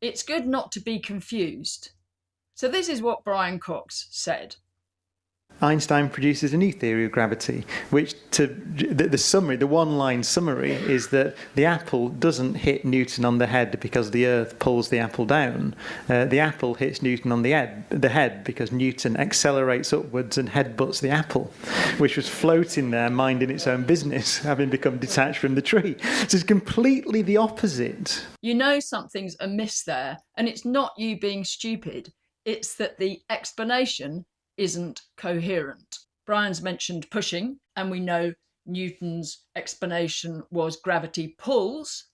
It's good not to be confused. So this is what Brian Cox said. Einstein produces a new theory of gravity, which the one-line summary is that the apple doesn't hit Newton on the head because the Earth pulls the apple down. The apple hits Newton on the head because Newton accelerates upwards and headbutts the apple, which was floating there minding its own business, having become detached from the tree. So it's completely the opposite. You know something's amiss there, and it's not you being stupid. It's that the explanation isn't coherent. Brian's mentioned pushing, and we know Newton's explanation was gravity pulls.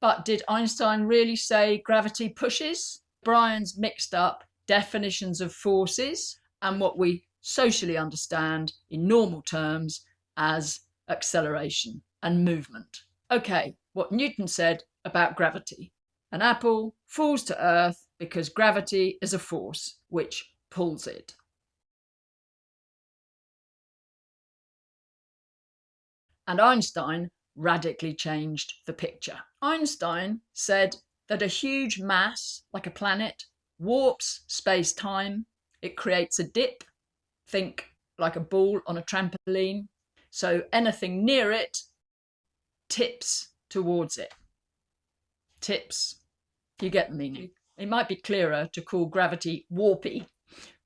But did Einstein really say gravity pushes? Brian's mixed up definitions of forces and what we socially understand in normal terms as acceleration and movement. Okay, what Newton said about gravity. An apple falls to Earth because gravity is a force which pulls it. And Einstein radically changed the picture. Einstein said that a huge mass, like a planet, warps space-time. It creates a dip, think like a ball on a trampoline. So anything near it tips towards it. Tips. You get the meaning. It might be clearer to call gravity warpy,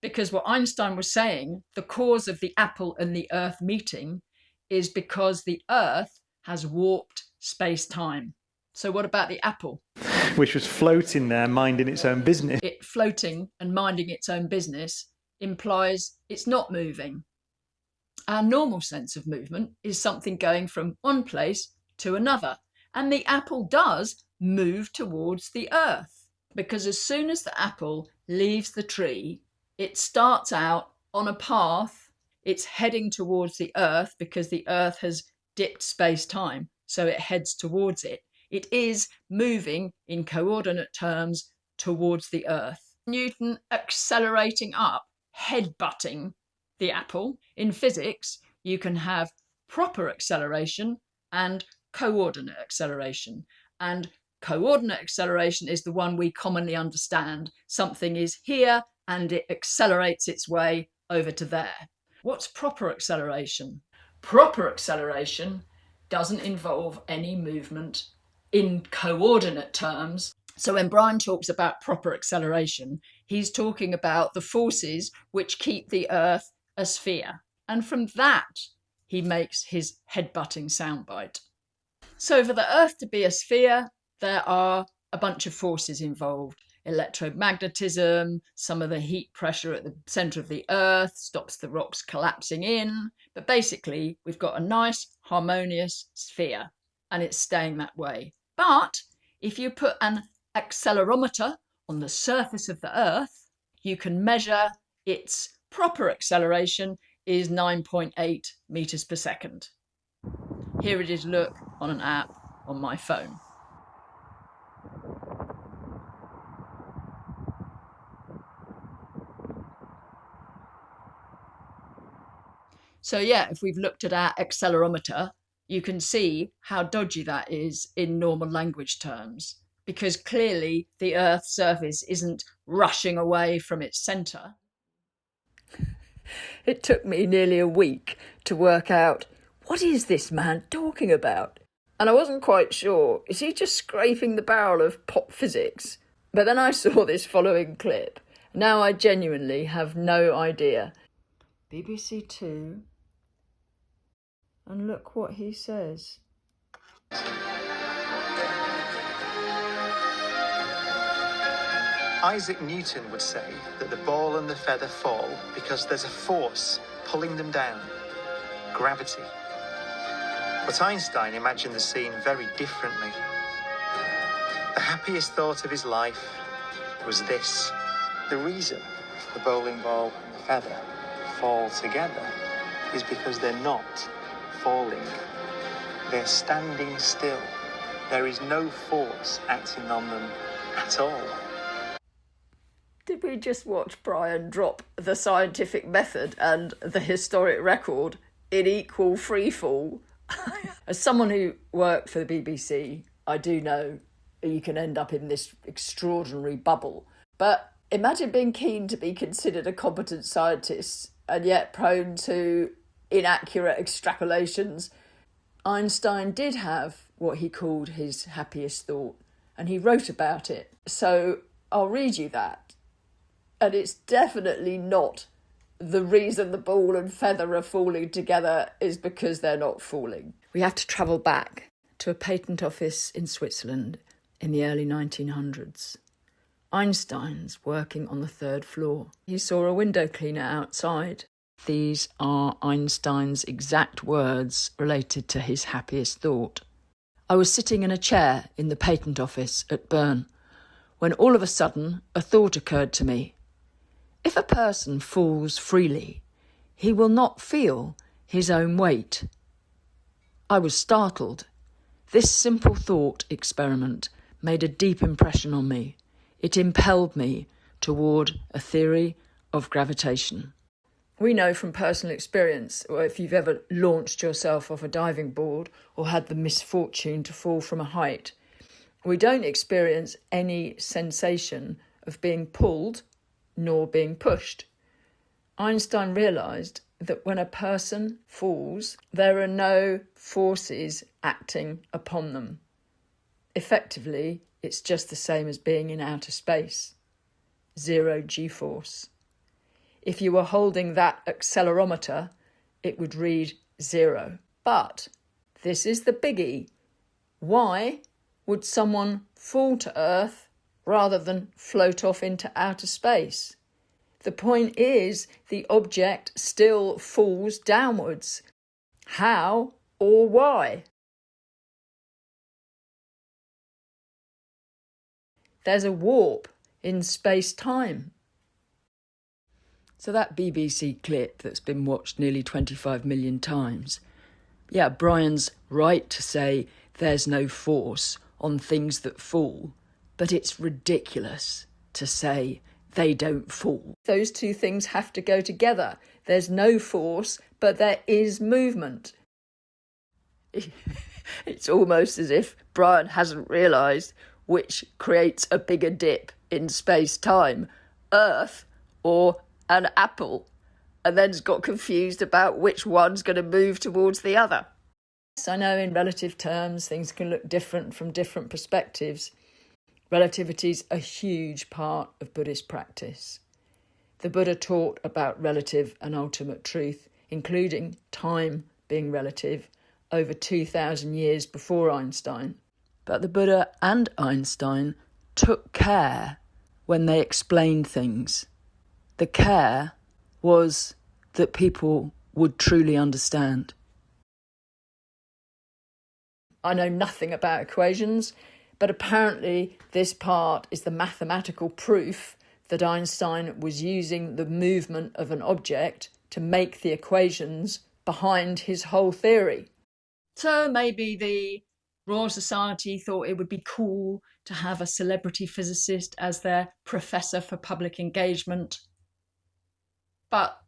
because what Einstein was saying, the cause of the apple and the Earth meeting is because the Earth has warped space-time. So what about the apple? Which was floating there minding its own business. It floating and minding its own business implies it's not moving. Our normal sense of movement is something going from one place to another. And the apple does move towards the Earth, because as soon as the apple leaves the tree, it starts out on a path. It's heading towards the Earth because the Earth has dipped space-time, so it heads towards it. It is moving in coordinate terms towards the Earth. Newton accelerating up, headbutting the apple. In physics, you can have proper acceleration and coordinate acceleration. And coordinate acceleration is the one we commonly understand. Something is here and it accelerates its way over to there. What's proper acceleration? Proper acceleration doesn't involve any movement in coordinate terms. So when Brian talks about proper acceleration, he's talking about the forces which keep the Earth a sphere. And from that, he makes his headbutting soundbite. So for the Earth to be a sphere, there are a bunch of forces involved. Electromagnetism, some of the heat pressure at the centre of the Earth stops the rocks collapsing in. But basically, we've got a nice, harmonious sphere, and it's staying that way. But if you put an accelerometer on the surface of the Earth, you can measure its proper acceleration is 9.8 metres per second. Here it is, look, on an app on my phone. So yeah, if we've looked at our accelerometer, you can see how dodgy that is in normal language terms, because clearly the Earth's surface isn't rushing away from its centre. It took me nearly a week to work out, what is this man talking about? And I wasn't quite sure, is he just scraping the barrel of pop physics? But then I saw this following clip. Now I genuinely have no idea. BBC Two. And look what he says. Isaac Newton would say that the ball and the feather fall because there's a force pulling them down, gravity. But Einstein imagined the scene very differently. The happiest thought of his life was this: the reason the bowling ball and the feather fall together is because they're not falling. They're standing still. There is no force acting on them at all. Did we just watch Brian drop the scientific method and the historic record in equal freefall? As someone who worked for the BBC, I do know you can end up in this extraordinary bubble. But imagine being keen to be considered a competent scientist and yet prone to inaccurate extrapolations. Einstein did have what he called his happiest thought, and he wrote about it. So I'll read you that. And it's definitely not the reason the ball and feather are falling together is because they're not falling. We have to travel back to a patent office in Switzerland in the early 1900s. Einstein's working on the third floor. He saw a window cleaner outside. These are Einstein's exact words related to his happiest thought. I was sitting in a chair in the patent office at Bern when all of a sudden a thought occurred to me. If a person falls freely, he will not feel his own weight. I was startled. This simple thought experiment made a deep impression on me. It impelled me toward a theory of gravitation. We know from personal experience, or if you've ever launched yourself off a diving board or had the misfortune to fall from a height, we don't experience any sensation of being pulled nor being pushed. Einstein realised that when a person falls, there are no forces acting upon them. Effectively, it's just the same as being in outer space. Zero G-force. If you were holding that accelerometer, it would read 0. But this is the biggie. Why would someone fall to Earth rather than float off into outer space? The point is, the object still falls downwards. How or why? There's a warp in space-time. So that BBC clip that's been watched nearly 25 million times, yeah, Brian's right to say there's no force on things that fall, but it's ridiculous to say they don't fall. Those two things have to go together. There's no force, but there is movement. It's almost as if Brian hasn't realised which creates a bigger dip in space-time, Earth or an apple, and then's got confused about which one's going to move towards the other. Yes, I know in relative terms things can look different from different perspectives. Relativity's a huge part of Buddhist practice. The Buddha taught about relative and ultimate truth, including time being relative, over 2,000 years before Einstein. But the Buddha and Einstein took care when they explained things. The care was that people would truly understand. I know nothing about equations, but apparently this part is the mathematical proof that Einstein was using the movement of an object to make the equations behind his whole theory. So maybe the Royal Society thought it would be cool to have a celebrity physicist as their professor for public engagement. But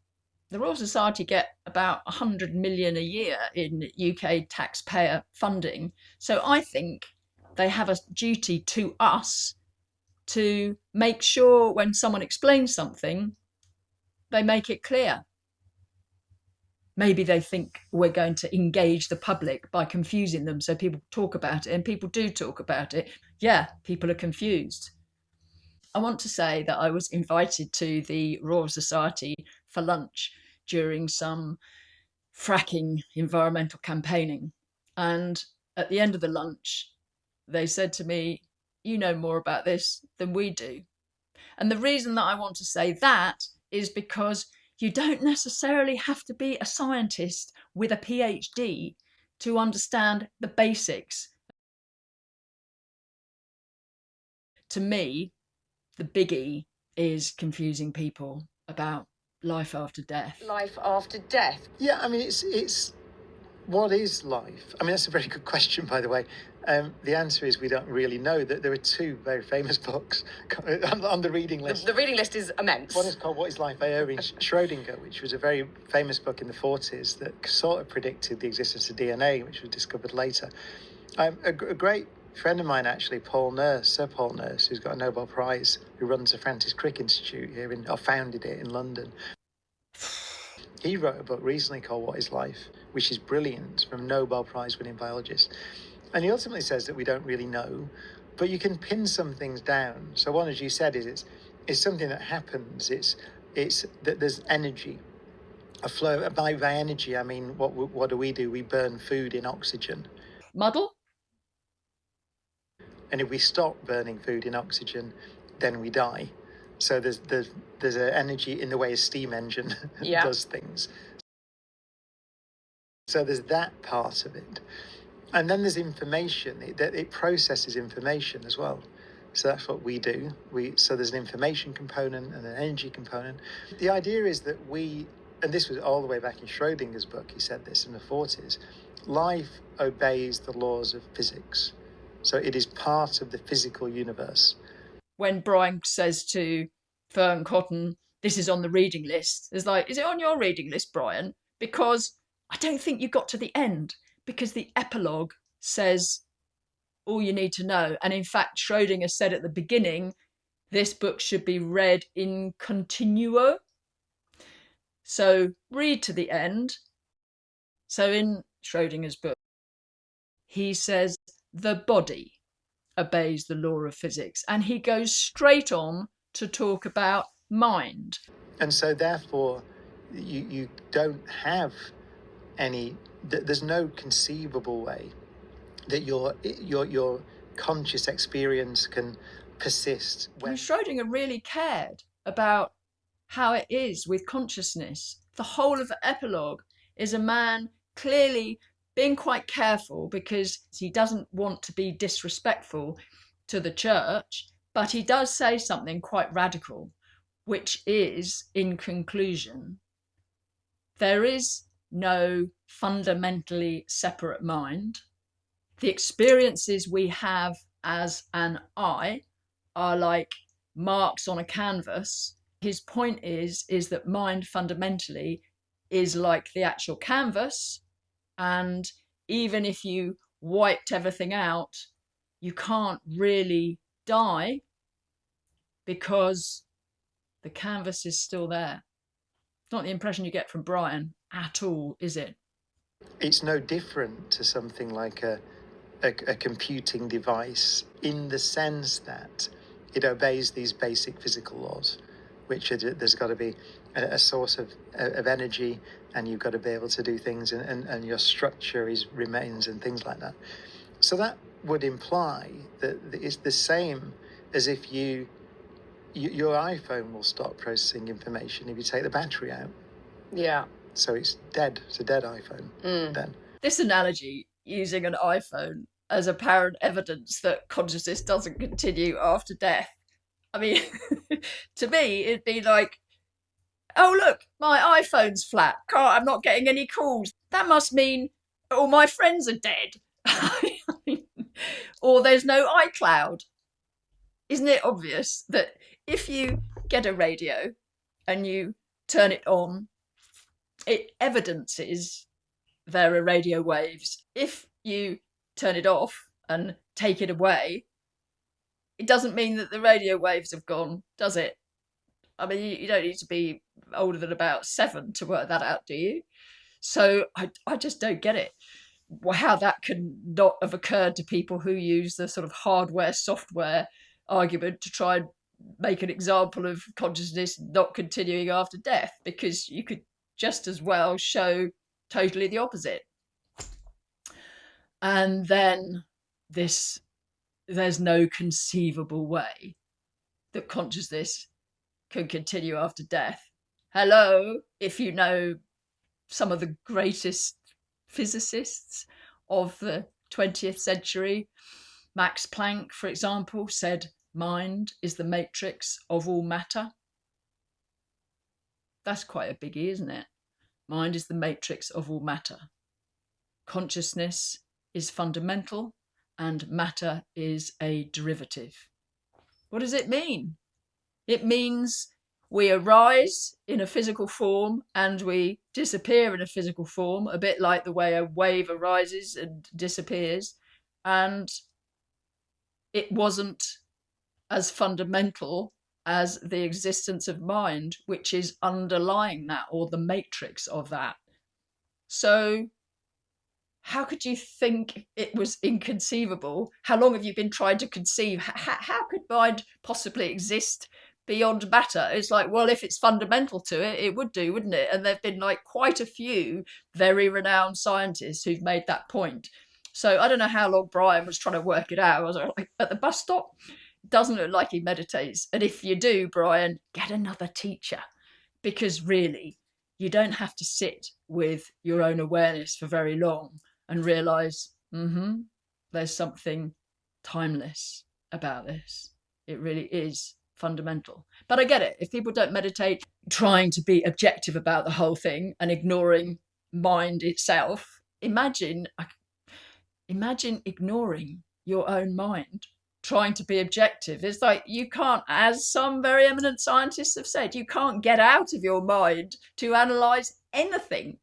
the Royal Society get about 100 million a year in UK taxpayer funding. So I think they have a duty to us to make sure when someone explains something, they make it clear. Maybe they think we're going to engage the public by confusing them so people talk about it, and people do talk about it. Yeah, people are confused. I want to say that I was invited to the Royal Society for lunch during some fracking environmental campaigning. And at the end of the lunch, they said to me, "You know more about this than we do." And the reason that I want to say that is because you don't necessarily have to be a scientist with a PhD to understand the basics. To me, the biggie is confusing people about life after death. Life after death? Yeah, I mean, it's what is life? I mean, that's a very good question, by the way. The answer is we don't really know. That there are two very famous books on the reading list. The reading list is immense. One is called What is Life by Schrodinger, which was a very famous book in the 40s that sort of predicted the existence of DNA, which was discovered later. A great A friend of mine, actually, Sir Paul Nurse, who's got a Nobel Prize, who runs the Francis Crick Institute here, or founded it in London. He wrote a book recently called What is Life, which is brilliant, from Nobel Prize winning biologist. And he ultimately says that we don't really know, but you can pin some things down. So one, as you said, is it's something that happens. It's that there's energy, a flow. By energy, I mean, what do? We burn food in oxygen. Muddle? And if we stop burning food in oxygen, then we die. So there's an energy in the way a steam engine does things. So there's that part of it. And then there's information. It processes information as well. So that's what we do. So there's an information component and an energy component. The idea is that and this was all the way back in Schrodinger's book, he said this in the 40s, life obeys the laws of physics. So it is part of the physical universe. When Brian says to Fern Cotton, this is on the reading list, it's like, is it on your reading list, Brian? Because I don't think you got to the end, because the epilogue says all you need to know. And in fact, Schrodinger said at the beginning, this book should be read in continuo. So read to the end. So in Schrodinger's book, he says the body obeys the law of physics, and he goes straight on to talk about mind. And so therefore, you don't have there's no conceivable way that your conscious experience can persist. Schrodinger really cared about how it is with consciousness. The whole of the epilogue is a man clearly being quite careful, because he doesn't want to be disrespectful to the church, but he does say something quite radical, which is, in conclusion, there is no fundamentally separate mind. The experiences we have as an I are like marks on a canvas. His point is that mind fundamentally is like the actual canvas, and even if you wiped everything out, you can't really die because the canvas is still there. It's not the impression you get from Brian at all, is it? It's no different to something like a computing device, in the sense that it obeys these basic physical laws, which there's got to be a source of energy, and you've got to be able to do things, and your structure remains and things like that. So that would imply that it's the same as if your iPhone will stop processing information if you take the battery out. Yeah. So it's dead. It's a dead iPhone then. This analogy, using an iPhone as apparent evidence that consciousness doesn't continue after death, I mean, to me, it'd be like, oh, look, my iPhone's flat. I'm not getting any calls. That must mean all my friends are dead. Or there's no iCloud. Isn't it obvious that if you get a radio and you turn it on, it evidences there are radio waves. If you turn it off and take it away, it doesn't mean that the radio waves have gone, does it? I mean, you don't need to be older than about 7 to work that out, do you? So I just don't get it. How that can not have occurred to people who use the sort of hardware, software argument to try and make an example of consciousness not continuing after death, because you could just as well show totally the opposite. And then there's no conceivable way that consciousness can continue after death. Hello, if you know some of the greatest physicists of the 20th century, Max Planck, for example, said mind is the matrix of all matter. That's quite a biggie, isn't it? Mind is the matrix of all matter. Consciousness is fundamental and matter is a derivative. What does it mean? It means we arise in a physical form and we disappear in a physical form, a bit like the way a wave arises and disappears. And it wasn't as fundamental as the existence of mind, which is underlying that, or the matrix of that. So how could you think it was inconceivable? How long have you been trying to conceive? How could mind possibly exist beyond matter? It's like, well, if it's fundamental to it, it would do, wouldn't it? And there've been like quite a few very renowned scientists who've made that point. So I don't know how long Brian was trying to work it out. I was like, at the bus stop, doesn't look like he meditates. And if you do, Brian, get another teacher, because really, you don't have to sit with your own awareness for very long and realize, there's something timeless about this. It really is fundamental. But I get it. If people don't meditate, trying to be objective about the whole thing and ignoring mind itself, imagine ignoring your own mind, trying to be objective. It's like you can't, as some very eminent scientists have said, you can't get out of your mind to analyze anything.